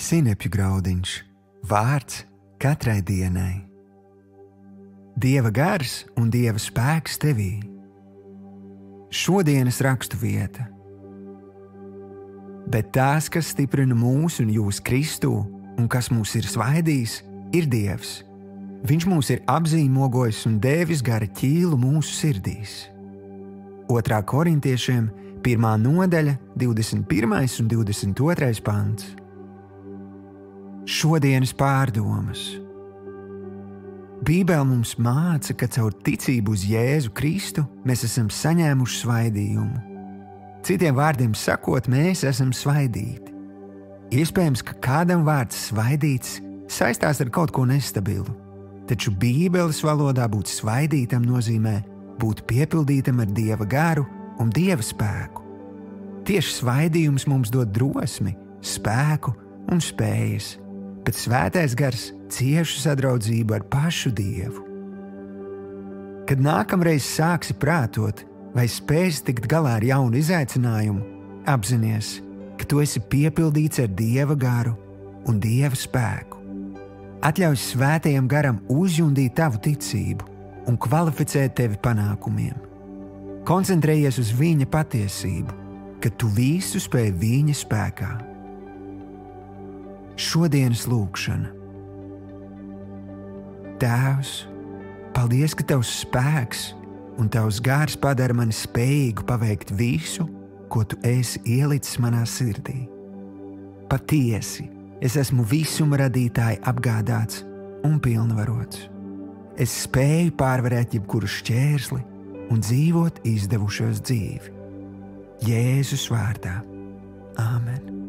Sinepju graudiņš, vārds katrai dienai. Dieva gars un Dieva spēks tevī. Šodienas rakstu vieta. Bet tās, kas stiprina mūs un jūs Kristū, un kas mūs ir svaidījis, ir Dievs. Viņš mūs ir apzīmogojis un devis gara ķīlu mūsu sirdīs. 2. Korintiešiem 1. nodaļa, 21. un 22. pants. Šodienas pārdomas. Bībele mums māca, ka caur ticību uz Jēzu Kristu mēs esam saņēmuši svaidījumu. Citiem vārdiem sakot, mēs esam svaidīti. Iespējams, ka kādam vārds svaidīts saistās ar kaut ko nestabilu, taču Bībeles valodā būt svaidītam nozīmē būt piepildītam ar Dieva garu un Dieva spēku. Tieši svaidījums mums dod drosmi, spēku un spējas, bet svētais gars ciešu sadraudzību ar pašu Dievu. Kad nākamreiz sāksi prātot, vai spēsi tikt galā ar jaunu izaicinājumu, apzinies, ka tu esi piepildīts ar Dieva garu un Dieva spēku. Atļauj svētajam garam uzjundīt tavu ticību un kvalificēt tevi panākumiem. Koncentrējies uz viņa patiesību, ka tu visu spēj viņa spēkā. Šodienas lūkšana. Tēvs, paldies, ka tavs spēks un tavs gars padara mani spējīgu paveikt visu, ko tu esi ielicis manā sirdī. Patiesi, es esmu visuma radītāja apgādāts un pilnvarots. Es spēju pārvarēt jebkuru šķērsli un dzīvot izdevušos dzīvi. Jēzus vārdā. Āmen.